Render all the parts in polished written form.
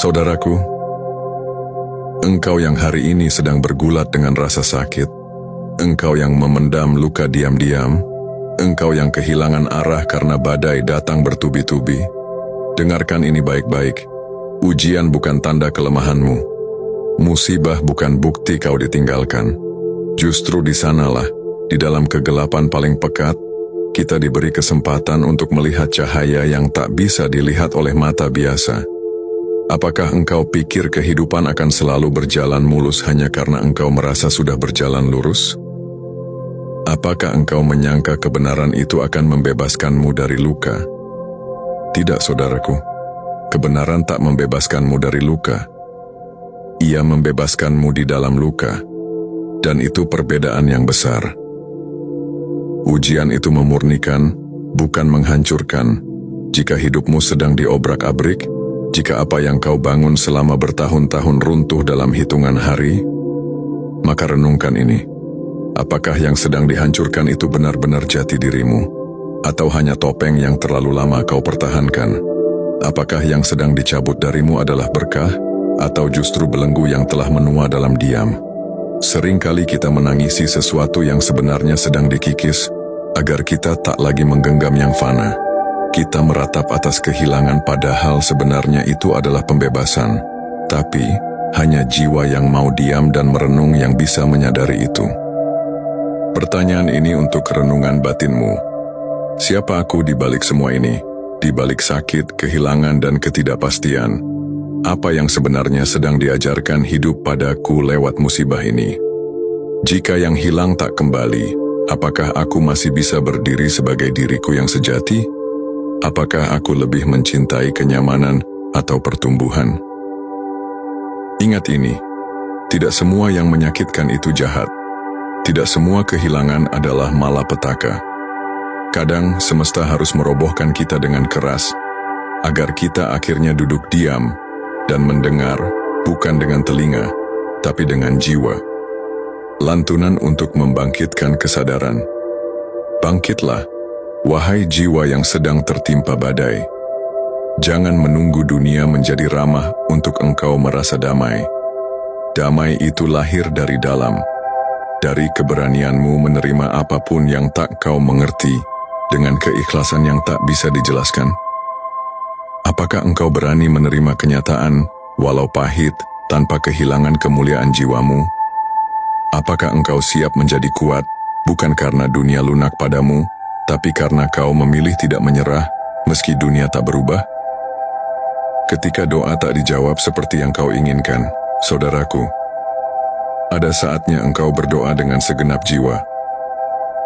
Saudaraku, engkau yang hari ini sedang bergulat dengan rasa sakit, engkau yang memendam luka diam-diam, engkau yang kehilangan arah karena badai datang bertubi-tubi, dengarkan ini baik-baik. Ujian bukan tanda kelemahanmu. Musibah bukan bukti kau ditinggalkan. Justru di sanalah, di dalam kegelapan paling pekat, kita diberi kesempatan untuk melihat cahaya yang tak bisa dilihat oleh mata biasa. Apakah engkau pikir kehidupan akan selalu berjalan mulus hanya karena engkau merasa sudah berjalan lurus? Apakah engkau menyangka kebenaran itu akan membebaskanmu dari luka? Tidak, saudaraku. Kebenaran tak membebaskanmu dari luka. Ia membebaskanmu di dalam luka, dan itu perbedaan yang besar. Ujian itu memurnikan, bukan menghancurkan. Jika hidupmu sedang diobrak-abrik, jika apa yang kau bangun selama bertahun-tahun runtuh dalam hitungan hari, maka renungkan ini. Apakah yang sedang dihancurkan itu benar-benar jati dirimu? Atau hanya topeng yang terlalu lama kau pertahankan? Apakah yang sedang dicabut darimu adalah berkah? Atau justru belenggu yang telah menua dalam diam? Seringkali kita menangisi sesuatu yang sebenarnya sedang dikikis, agar kita tak lagi menggenggam yang fana. Kita meratap atas kehilangan padahal sebenarnya itu adalah pembebasan. Tapi, hanya jiwa yang mau diam dan merenung yang bisa menyadari itu. Pertanyaan ini untuk renungan batinmu. Siapa aku di balik semua ini? Di balik sakit, kehilangan, dan ketidakpastian. Apa yang sebenarnya sedang diajarkan hidup padaku lewat musibah ini? Jika yang hilang tak kembali, apakah aku masih bisa berdiri sebagai diriku yang sejati? Apakah aku lebih mencintai kenyamanan atau pertumbuhan? Ingat ini, tidak semua yang menyakitkan itu jahat. Tidak semua kehilangan adalah malapetaka. Kadang semesta harus merobohkan kita dengan keras, agar kita akhirnya duduk diam dan mendengar, bukan dengan telinga, tapi dengan jiwa. Lantunan untuk membangkitkan kesadaran. Bangkitlah, wahai jiwa yang sedang tertimpa badai. Jangan menunggu dunia menjadi ramah untuk engkau merasa damai. Damai itu lahir dari dalam, dari keberanianmu menerima apapun yang tak kau mengerti, dengan keikhlasan yang tak bisa dijelaskan. Apakah engkau berani menerima kenyataan, walau pahit, tanpa kehilangan kemuliaan jiwamu? Apakah engkau siap menjadi kuat, bukan karena dunia lunak padamu, tapi karena kau memilih tidak menyerah, meski dunia tak berubah? Ketika doa tak dijawab seperti yang kau inginkan, saudaraku, ada saatnya engkau berdoa dengan segenap jiwa.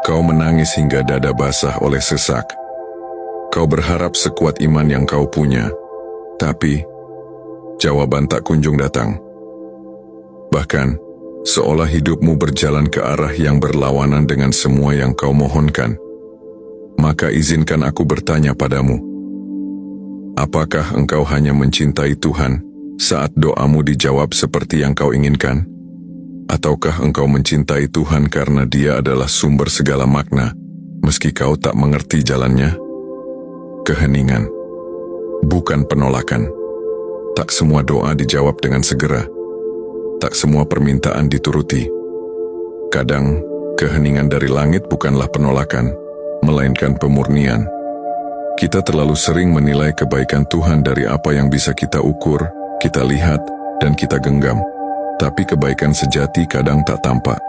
Kau menangis hingga dada basah oleh sesak. Kau berharap sekuat iman yang kau punya, tapi jawaban tak kunjung datang. Bahkan, seolah hidupmu berjalan ke arah yang berlawanan dengan semua yang kau mohonkan. Maka izinkan aku bertanya padamu, apakah engkau hanya mencintai Tuhan saat doamu dijawab seperti yang kau inginkan? Ataukah engkau mencintai Tuhan karena Dia adalah sumber segala makna, meski kau tak mengerti jalannya? Keheningan, bukan penolakan. Tak semua doa dijawab dengan segera. Tak semua permintaan dituruti. Kadang, keheningan dari langit bukanlah penolakan, melainkan pemurnian. Kita terlalu sering menilai kebaikan Tuhan dari apa yang bisa kita ukur, kita lihat, dan kita genggam. Tapi kebaikan sejati kadang tak tampak.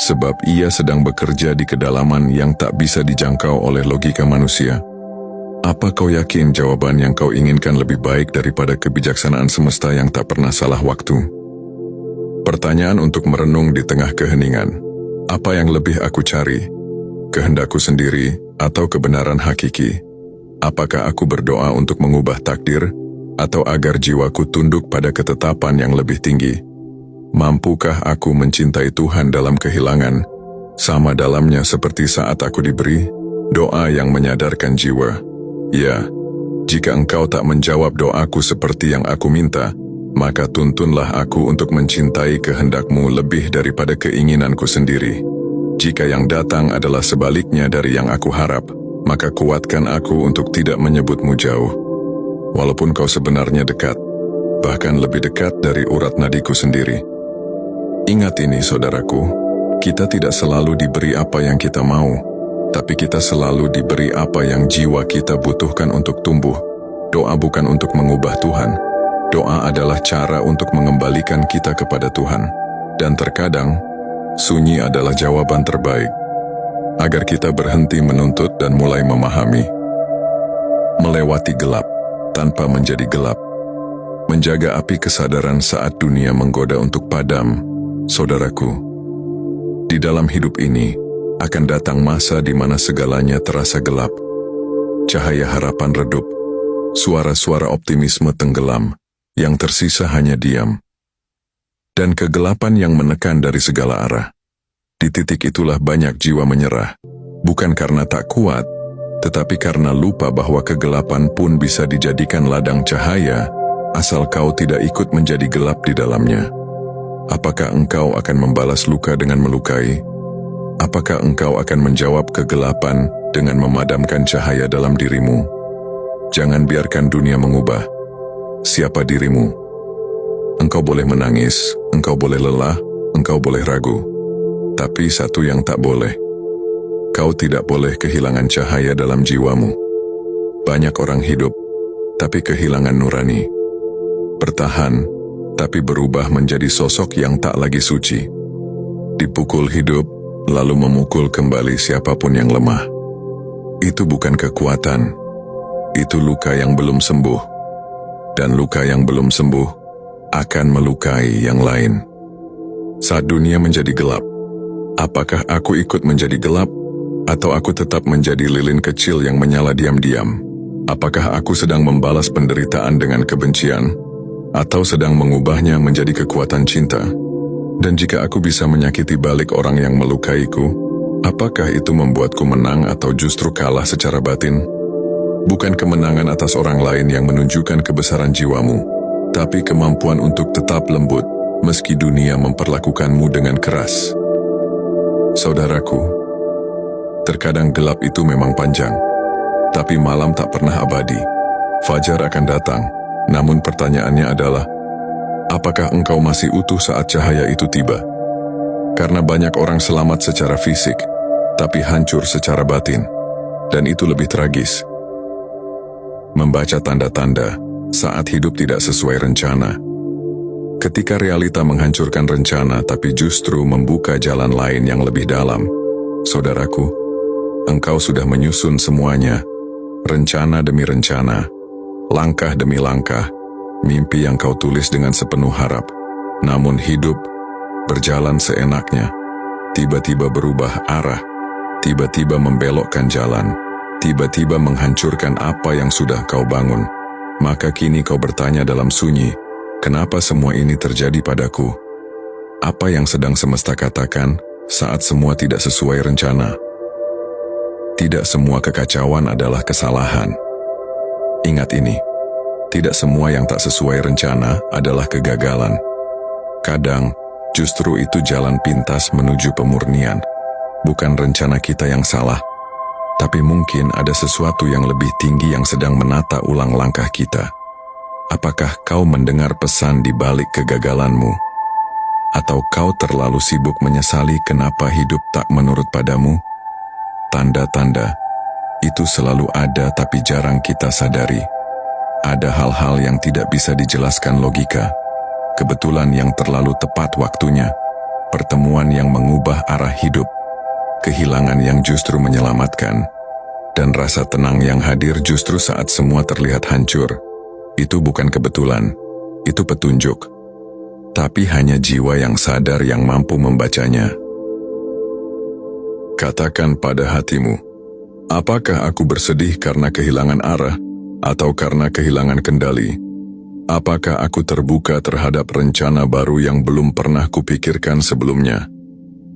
Sebab Ia sedang bekerja di kedalaman yang tak bisa dijangkau oleh logika manusia. Apa kau yakin jawaban yang kau inginkan lebih baik daripada kebijaksanaan semesta yang tak pernah salah waktu? Pertanyaan untuk merenung di tengah keheningan. Apa yang lebih aku cari? Kehendakku sendiri atau kebenaran hakiki? Apakah aku berdoa untuk mengubah takdir, atau agar jiwaku tunduk pada ketetapan yang lebih tinggi? Mampukah aku mencintai Tuhan dalam kehilangan, sama dalamnya seperti saat aku diberi doa yang menyadarkan jiwa? Ya, jika engkau tak menjawab doaku seperti yang aku minta, maka tuntunlah aku untuk mencintai kehendakmu lebih daripada keinginanku sendiri. Jika yang datang adalah sebaliknya dari yang aku harap, maka kuatkan aku untuk tidak menyebutmu jauh. Walaupun kau sebenarnya dekat, bahkan lebih dekat dari urat nadiku sendiri. Ingat ini, saudaraku, kita tidak selalu diberi apa yang kita mau, tapi kita selalu diberi apa yang jiwa kita butuhkan untuk tumbuh. Doa bukan untuk mengubah Tuhan. Doa adalah cara untuk mengembalikan kita kepada Tuhan. Dan terkadang, sunyi adalah jawaban terbaik. Agar kita berhenti menuntut dan mulai memahami. Melewati gelap, tanpa menjadi gelap. Menjaga api kesadaran saat dunia menggoda untuk padam. Saudaraku, di dalam hidup ini akan datang masa di mana segalanya terasa gelap. Cahaya harapan redup, suara-suara optimisme tenggelam, yang tersisa hanya diam. Dan kegelapan yang menekan dari segala arah. Di titik itulah banyak jiwa menyerah, bukan karena tak kuat, tetapi karena lupa bahwa kegelapan pun bisa dijadikan ladang cahaya, asal kau tidak ikut menjadi gelap di dalamnya. Apakah engkau akan membalas luka dengan melukai? Apakah engkau akan menjawab kegelapan dengan memadamkan cahaya dalam dirimu? Jangan biarkan dunia mengubah siapa dirimu. Engkau boleh menangis, engkau boleh lelah, engkau boleh ragu. Tapi satu yang tak boleh, kau tidak boleh kehilangan cahaya dalam jiwamu. Banyak orang hidup, tapi kehilangan nurani. Bertahan, tapi berubah menjadi sosok yang tak lagi suci. Dipukul hidup, lalu memukul kembali siapapun yang lemah. Itu bukan kekuatan, itu luka yang belum sembuh. Dan luka yang belum sembuh akan melukai yang lain. Saat dunia menjadi gelap, apakah aku ikut menjadi gelap, atau aku tetap menjadi lilin kecil yang menyala diam-diam? Apakah aku sedang membalas penderitaan dengan kebencian, atau sedang mengubahnya menjadi kekuatan cinta? Dan jika aku bisa menyakiti balik orang yang melukaiku, apakah itu membuatku menang atau justru kalah secara batin? Bukan kemenangan atas orang lain yang menunjukkan kebesaran jiwamu, tapi kemampuan untuk tetap lembut meski dunia memperlakukanmu dengan keras. Saudaraku, terkadang gelap itu memang panjang, tapi malam tak pernah abadi. Fajar akan datang. Namun pertanyaannya adalah, apakah engkau masih utuh saat cahaya itu tiba? Karena banyak orang selamat secara fisik, tapi hancur secara batin. Dan itu lebih tragis. Membaca tanda-tanda saat hidup tidak sesuai rencana. Ketika realita menghancurkan rencana tapi justru membuka jalan lain yang lebih dalam. Saudaraku, engkau sudah menyusun semuanya, rencana demi rencana. Langkah demi langkah, mimpi yang kau tulis dengan sepenuh harap. Namun hidup berjalan seenaknya, tiba-tiba berubah arah, tiba-tiba membelokkan jalan, tiba-tiba menghancurkan apa yang sudah kau bangun. Maka kini kau bertanya dalam sunyi, kenapa semua ini terjadi padaku? Apa yang sedang semesta katakan saat semua tidak sesuai rencana? Tidak semua kekacauan adalah kesalahan. Ingat ini, tidak semua yang tak sesuai rencana adalah kegagalan. Kadang, justru itu jalan pintas menuju pemurnian. Bukan rencana kita yang salah, tapi mungkin ada sesuatu yang lebih tinggi yang sedang menata ulang langkah kita. Apakah kau mendengar pesan di balik kegagalanmu? Atau kau terlalu sibuk menyesali kenapa hidup tak menurut padamu? Tanda-tanda itu selalu ada tapi jarang kita sadari. Ada hal-hal yang tidak bisa dijelaskan logika, kebetulan yang terlalu tepat waktunya, pertemuan yang mengubah arah hidup, kehilangan yang justru menyelamatkan, dan rasa tenang yang hadir justru saat semua terlihat hancur. Itu bukan kebetulan, itu petunjuk. Tapi hanya jiwa yang sadar yang mampu membacanya. Katakan pada hatimu, apakah aku bersedih karena kehilangan arah atau karena kehilangan kendali? Apakah aku terbuka terhadap rencana baru yang belum pernah kupikirkan sebelumnya?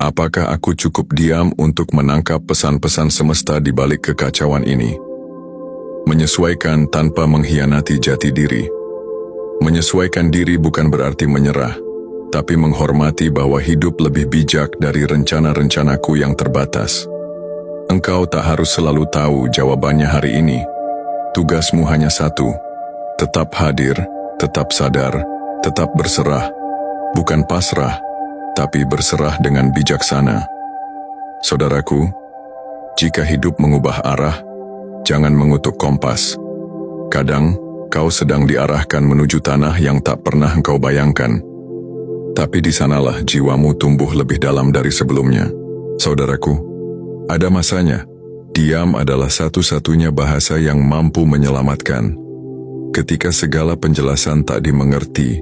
Apakah aku cukup diam untuk menangkap pesan-pesan semesta di balik kekacauan ini? Menyesuaikan tanpa mengkhianati jati diri. Menyesuaikan diri bukan berarti menyerah, tapi menghormati bahwa hidup lebih bijak dari rencana-rencanaku yang terbatas. Engkau tak harus selalu tahu jawabannya hari ini. Tugasmu hanya satu, tetap hadir, tetap sadar, tetap berserah, bukan pasrah, tapi berserah dengan bijaksana. Saudaraku, jika hidup mengubah arah, jangan mengutuk kompas. Kadang, kau sedang diarahkan menuju tanah yang tak pernah engkau bayangkan. Tapi di sanalah jiwamu tumbuh lebih dalam dari sebelumnya. Saudaraku, ada masanya, diam adalah satu-satunya bahasa yang mampu menyelamatkan. Ketika segala penjelasan tak dimengerti,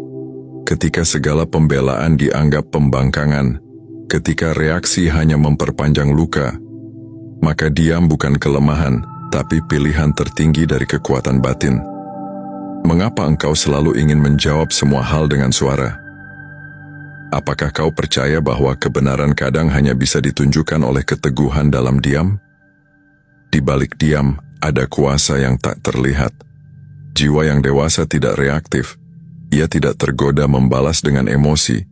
ketika segala pembelaan dianggap pembangkangan, ketika reaksi hanya memperpanjang luka, maka diam bukan kelemahan, tapi pilihan tertinggi dari kekuatan batin. Mengapa engkau selalu ingin menjawab semua hal dengan suara? Apakah kau percaya bahwa kebenaran kadang hanya bisa ditunjukkan oleh keteguhan dalam diam? Di balik diam, ada kuasa yang tak terlihat. Jiwa yang dewasa tidak reaktif. Ia tidak tergoda membalas dengan emosi.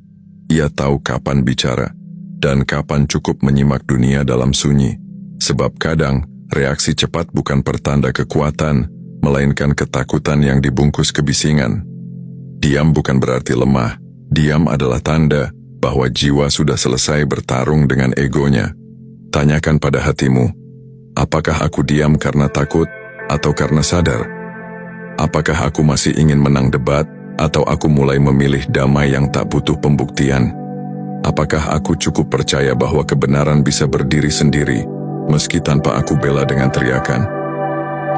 Ia tahu kapan bicara, dan kapan cukup menyimak dunia dalam sunyi. Sebab kadang, reaksi cepat bukan pertanda kekuatan, melainkan ketakutan yang dibungkus kebisingan. Diam bukan berarti lemah. Diam adalah tanda bahwa jiwa sudah selesai bertarung dengan egonya. Tanyakan pada hatimu, apakah aku diam karena takut atau karena sadar? Apakah aku masih ingin menang debat atau aku mulai memilih damai yang tak butuh pembuktian? Apakah aku cukup percaya bahwa kebenaran bisa berdiri sendiri meski tanpa aku bela dengan teriakan?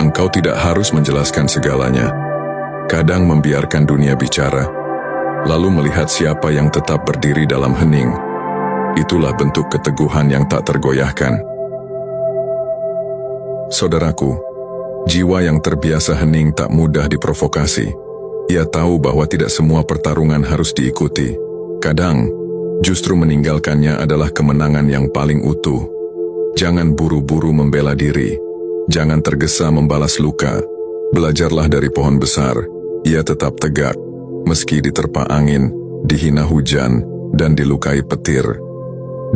Engkau tidak harus menjelaskan segalanya. Kadang membiarkan dunia bicara, lalu melihat siapa yang tetap berdiri dalam hening. Itulah bentuk keteguhan yang tak tergoyahkan. Saudaraku, jiwa yang terbiasa hening tak mudah diprovokasi. Ia tahu bahwa tidak semua pertarungan harus diikuti. Kadang, justru meninggalkannya adalah kemenangan yang paling utuh. Jangan buru-buru membela diri. Jangan tergesa membalas luka. Belajarlah dari pohon besar. Ia tetap tegak, meski diterpa angin, dihina hujan, dan dilukai petir.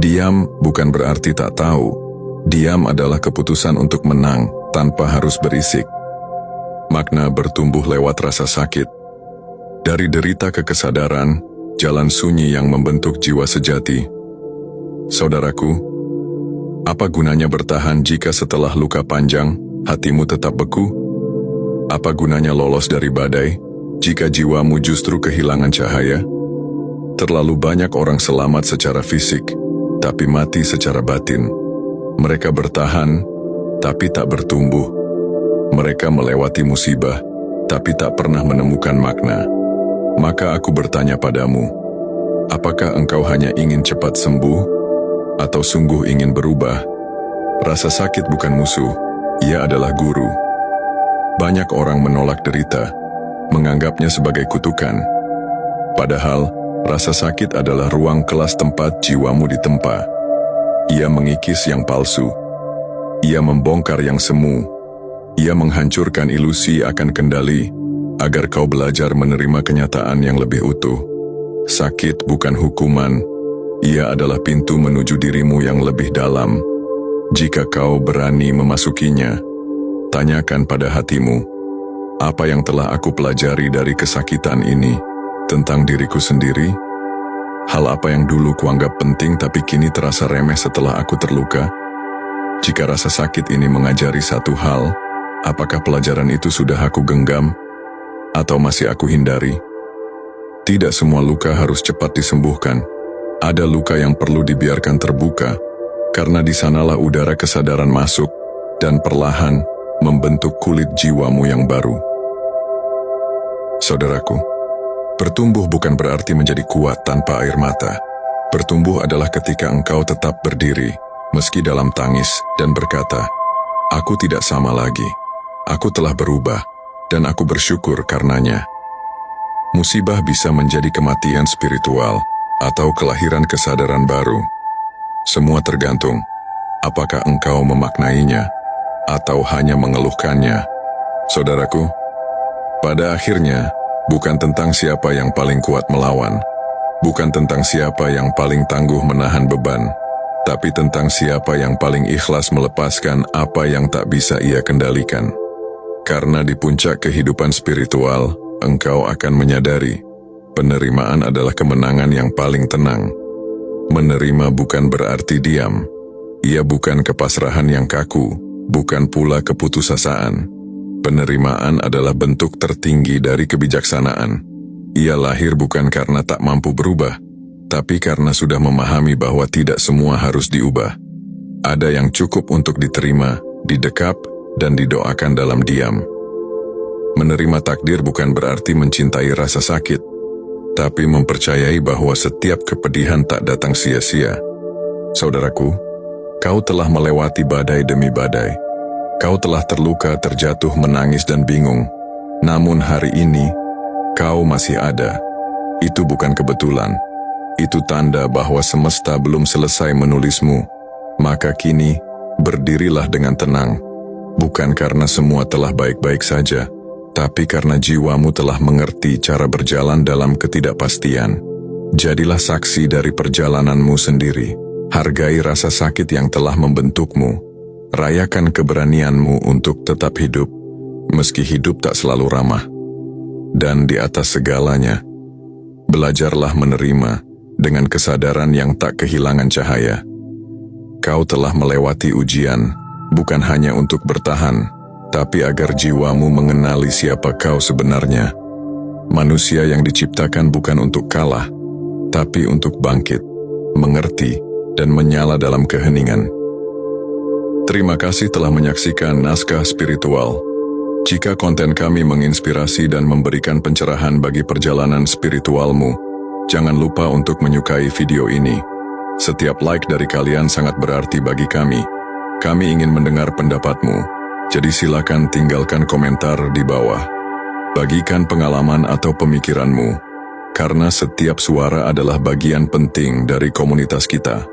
Diam bukan berarti tak tahu. Diam adalah keputusan untuk menang tanpa harus berisik. Makna bertumbuh lewat rasa sakit. Dari derita ke kesadaran, jalan sunyi yang membentuk jiwa sejati. Saudaraku, apa gunanya bertahan jika setelah luka panjang, hatimu tetap beku? Apa gunanya lolos dari badai jika jiwamu justru kehilangan cahaya? Terlalu banyak orang selamat secara fisik, tapi mati secara batin. Mereka bertahan, tapi tak bertumbuh. Mereka melewati musibah, tapi tak pernah menemukan makna. Maka aku bertanya padamu, apakah engkau hanya ingin cepat sembuh, atau sungguh ingin berubah? Rasa sakit bukan musuh, ia adalah guru. Banyak orang menolak derita, menganggapnya sebagai kutukan. Padahal, rasa sakit adalah ruang kelas tempat jiwamu ditempa. Ia mengikis yang palsu. Ia membongkar yang semu. Ia menghancurkan ilusi akan kendali, agar kau belajar menerima kenyataan yang lebih utuh. Sakit bukan hukuman. Ia adalah pintu menuju dirimu yang lebih dalam. Jika kau berani memasukinya, tanyakan pada hatimu, apa yang telah aku pelajari dari kesakitan ini tentang diriku sendiri? Hal apa yang dulu kuanggap penting tapi kini terasa remeh setelah aku terluka? Jika rasa sakit ini mengajari satu hal, apakah pelajaran itu sudah aku genggam atau masih aku hindari? Tidak semua luka harus cepat disembuhkan. Ada luka yang perlu dibiarkan terbuka, karena di sanalah udara kesadaran masuk dan perlahan membentuk kulit jiwamu yang baru. Saudaraku, bertumbuh bukan berarti menjadi kuat tanpa air mata. Bertumbuh adalah ketika engkau tetap berdiri, meski dalam tangis, dan berkata, aku tidak sama lagi. Aku telah berubah, dan aku bersyukur karenanya. Musibah bisa menjadi kematian spiritual, atau kelahiran kesadaran baru. Semua tergantung, apakah engkau memaknainya, atau hanya mengeluhkannya. Saudaraku, pada akhirnya, bukan tentang siapa yang paling kuat melawan, bukan tentang siapa yang paling tangguh menahan beban, tapi tentang siapa yang paling ikhlas melepaskan apa yang tak bisa ia kendalikan. Karena di puncak kehidupan spiritual, engkau akan menyadari penerimaan adalah kemenangan yang paling tenang. Menerima bukan berarti diam. Ia bukan kepasrahan yang kaku, bukan pula keputusasaan. Penerimaan adalah bentuk tertinggi dari kebijaksanaan. Ia lahir bukan karena tak mampu berubah, tapi karena sudah memahami bahwa tidak semua harus diubah. Ada yang cukup untuk diterima, didekap, dan didoakan dalam diam. Menerima takdir bukan berarti mencintai rasa sakit, tapi mempercayai bahwa setiap kepedihan tak datang sia-sia. Saudaraku, kau telah melewati badai demi badai. Kau telah terluka, terjatuh, menangis, dan bingung. Namun hari ini, kau masih ada. Itu bukan kebetulan. Itu tanda bahwa semesta belum selesai menulismu. Maka kini, berdirilah dengan tenang. Bukan karena semua telah baik-baik saja, tapi karena jiwamu telah mengerti cara berjalan dalam ketidakpastian. Jadilah saksi dari perjalananmu sendiri. Hargai rasa sakit yang telah membentukmu. Rayakan keberanianmu untuk tetap hidup, meski hidup tak selalu ramah. Dan di atas segalanya, belajarlah menerima dengan kesadaran yang tak kehilangan cahaya. Kau telah melewati ujian, bukan hanya untuk bertahan, tapi agar jiwamu mengenali siapa kau sebenarnya. Manusia yang diciptakan bukan untuk kalah, tapi untuk bangkit, mengerti, dan menyala dalam keheningan. Terima kasih telah menyaksikan Naskah Spiritual. Jika konten kami menginspirasi dan memberikan pencerahan bagi perjalanan spiritualmu, jangan lupa untuk menyukai video ini. Setiap like dari kalian sangat berarti bagi kami. Kami ingin mendengar pendapatmu. Jadi silakan tinggalkan komentar di bawah. Bagikan pengalaman atau pemikiranmu, karena setiap suara adalah bagian penting dari komunitas kita.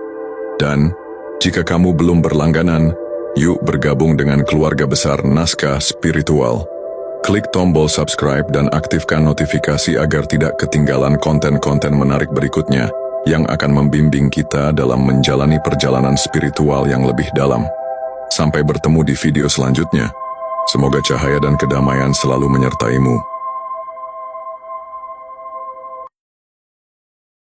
Dan, jika kamu belum berlangganan, yuk bergabung dengan keluarga besar Naskah Spiritual. Klik tombol subscribe dan aktifkan notifikasi agar tidak ketinggalan konten-konten menarik berikutnya yang akan membimbing kita dalam menjalani perjalanan spiritual yang lebih dalam. Sampai bertemu di video selanjutnya. Semoga cahaya dan kedamaian selalu menyertaimu.